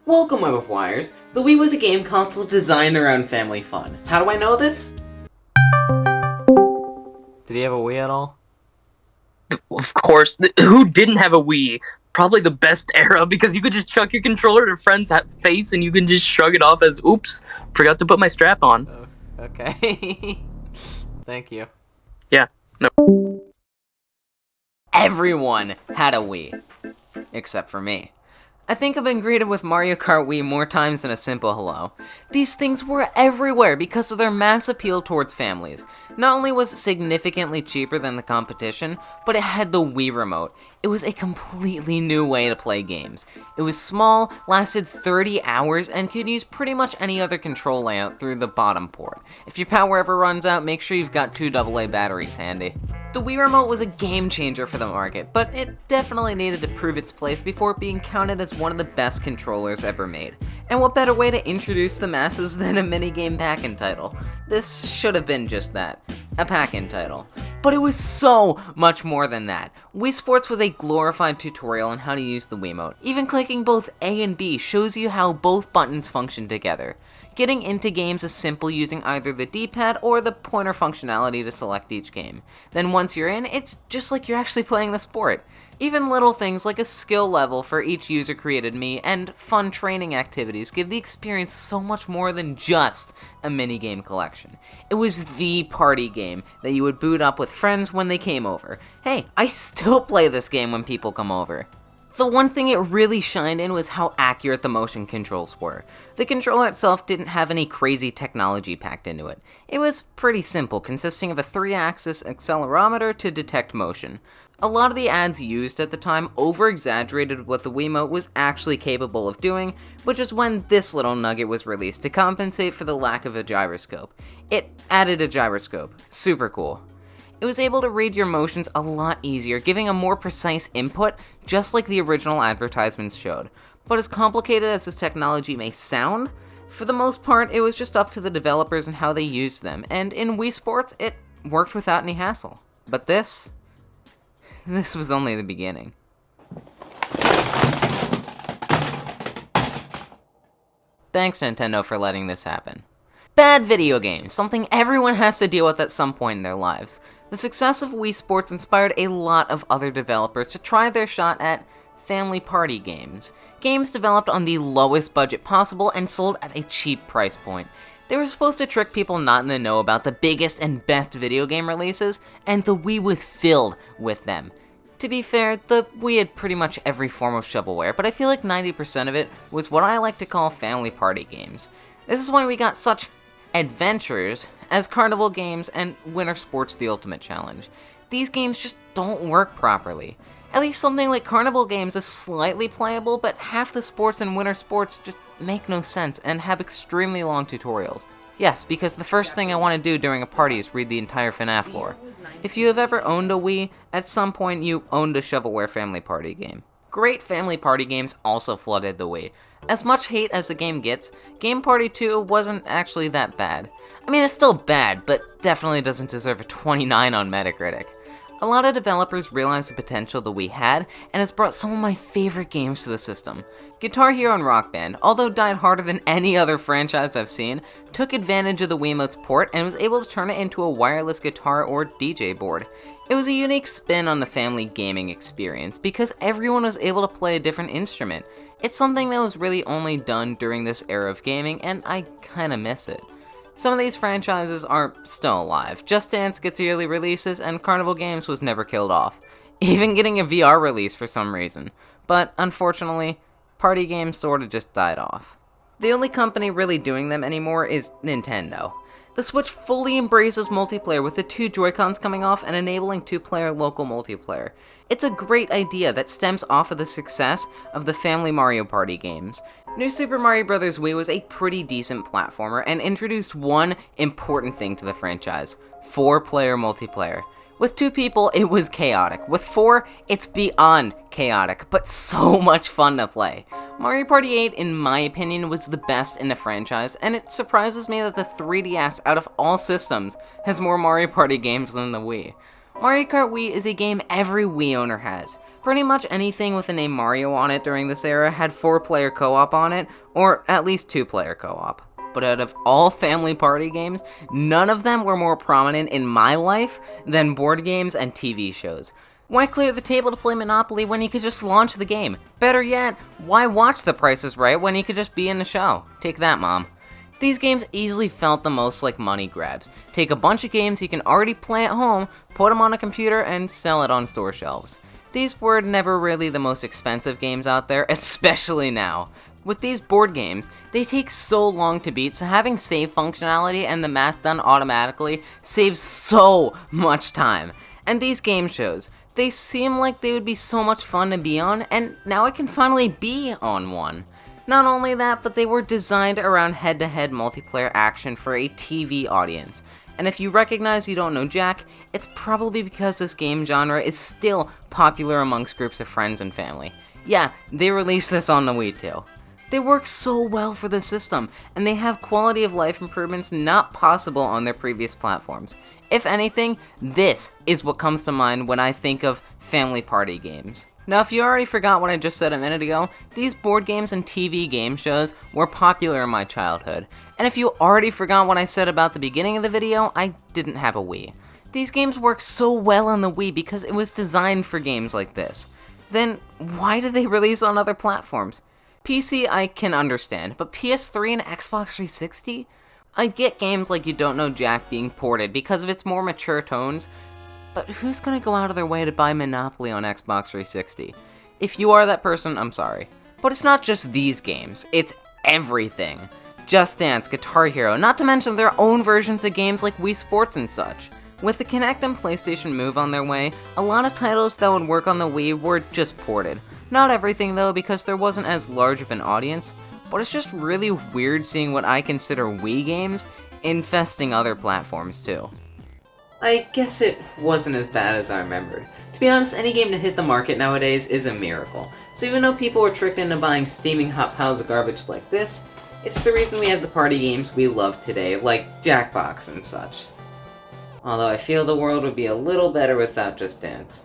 Welcome, Web of Wires. The Wii was a game console designed around family fun. How do I know this? Did he have a Wii at all? Of course. Who didn't have a Wii? Probably the best era, because you could just chuck your controller at a friend's face and you can just shrug it off as, oops, forgot to put my strap on. Oh, okay. Thank you. Yeah. No. Everyone had a Wii. Except for me. I think I've been greeted with Mario Kart Wii more times than a simple hello. These things were everywhere because of their mass appeal towards families. Not only was it significantly cheaper than the competition, but it had the Wii Remote. It was a completely new way to play games. It was small, lasted 30 hours, and could use pretty much any other control layout through the bottom port. If your power ever runs out, make sure you've got 2 AA batteries handy. The Wii Remote was a game changer for the market, but it definitely needed to prove its place before being counted as one of the best controllers ever made. And what better way to introduce the masses than a minigame pack-in title? This should have been just that, a pack-in title. But it was so much more than that. Wii Sports was a glorified tutorial on how to use the Wiimote. Even clicking both A and B shows you how both buttons function together. Getting into games is simple using either the D-pad or the pointer functionality to select each game. Then once you're in, it's just like you're actually playing the sport. Even little things like a skill level for each user-created Mii and fun training activities give the experience so much more than just a minigame collection. It was the party game that you would boot up with friends when they came over. Hey, I still play this game when people come over. The one thing it really shined in was how accurate the motion controls were. The controller itself didn't have any crazy technology packed into it. It was pretty simple, consisting of a 3-axis accelerometer to detect motion. A lot of the ads used at the time over-exaggerated what the Wiimote was actually capable of doing, which is when this little nugget was released to compensate for the lack of a gyroscope. It added a gyroscope. Super cool. It was able to read your motions a lot easier, giving a more precise input, just like the original advertisements showed. But as complicated as this technology may sound, for the most part, it was just up to the developers and how they used them, and in Wii Sports, it worked without any hassle. But this was only the beginning. Thanks, Nintendo, for letting this happen. Bad video games, something everyone has to deal with at some point in their lives. The success of Wii Sports inspired a lot of other developers to try their shot at family party games. Games developed on the lowest budget possible and sold at a cheap price point. They were supposed to trick people not in the know about the biggest and best video game releases, and the Wii was filled with them. To be fair, the Wii had pretty much every form of shovelware, but I feel like 90% of it was what I like to call family party games. This is why we got such adventures as Carnival Games and Winter Sports The Ultimate Challenge. These games just don't work properly. At least something like Carnival Games is slightly playable, but half the sports in Winter Sports just make no sense and have extremely long tutorials. Yes, because the first thing I want to do during a party is read the entire FNAF lore. If you have ever owned a Wii, at some point you owned a shovelware family party game. Great family party games also flooded the Wii. As much hate as the game gets, Game Party 2 wasn't actually that bad. I mean, it's still bad, but definitely doesn't deserve a 29 on Metacritic. A lot of developers realized the potential the Wii had, and has brought some of my favorite games to the system. Guitar Hero and Rock Band, although died harder than any other franchise I've seen, took advantage of the Wiimote's port and was able to turn it into a wireless guitar or DJ board. It was a unique spin on the family gaming experience because everyone was able to play a different instrument. It's something that was really only done during this era of gaming, and I kinda miss it. Some of these franchises are still alive. Just Dance gets yearly releases, and Carnival Games was never killed off, even getting a VR release for some reason. But unfortunately, party games sorta just died off. The only company really doing them anymore is Nintendo. The Switch fully embraces multiplayer with the 2 Joy-Cons coming off and enabling 2-player local multiplayer. It's a great idea that stems off of the success of the family Mario Party games. New Super Mario Bros. Wii was a pretty decent platformer and introduced one important thing to the franchise: 4-player multiplayer. With 2 people, it was chaotic. With 4, it's beyond chaotic, but so much fun to play. Mario Party 8, in my opinion, was the best in the franchise, and it surprises me that the 3DS, out of all systems, has more Mario Party games than the Wii. Mario Kart Wii is a game every Wii owner has. Pretty much anything with the name Mario on it during this era had 4-player co-op on it, or at least 2-player co-op. But out of all family party games, none of them were more prominent in my life than board games and TV shows. Why clear the table to play Monopoly when you could just launch the game? Better yet, why watch The Price is Right when you could just be in the show? Take that, Mom. These games easily felt the most like money grabs. Take a bunch of games you can already play at home, put them on a computer, and sell it on store shelves. These were never really the most expensive games out there, especially now. With these board games, they take so long to beat, so having save functionality and the math done automatically saves so much time. And these game shows, they seem like they would be so much fun to be on, and now I can finally be on one. Not only that, but they were designed around head-to-head multiplayer action for a TV audience. And if you recognize you don't know Jack, it's probably because this game genre is still popular amongst groups of friends and family. Yeah, they released this on the Wii too. They work so well for the system, and they have quality of life improvements not possible on their previous platforms. If anything, this is what comes to mind when I think of family party games. Now, if you already forgot what I just said a minute ago, these board games and TV game shows were popular in my childhood. And if you already forgot what I said about the beginning of the video, I didn't have a Wii. These games work so well on the Wii because it was designed for games like this. Then, why did they release on other platforms? PC I can understand, but PS3 and Xbox 360? I get games like You Don't Know Jack being ported because of its more mature tones, but who's gonna go out of their way to buy Monopoly on Xbox 360? If you are that person, I'm sorry. But it's not just these games, it's everything. Just Dance, Guitar Hero, not to mention their own versions of games like Wii Sports and such. With the Kinect and PlayStation Move on their way, a lot of titles that would work on the Wii were just ported. Not everything though, because there wasn't as large of an audience, but it's just really weird seeing what I consider Wii games infesting other platforms too. I guess it wasn't as bad as I remembered. To be honest, any game to hit the market nowadays is a miracle. So even though people were tricked into buying steaming hot piles of garbage like this, it's the reason we have the party games we love today, like Jackbox and such. Although I feel the world would be a little better without Just Dance.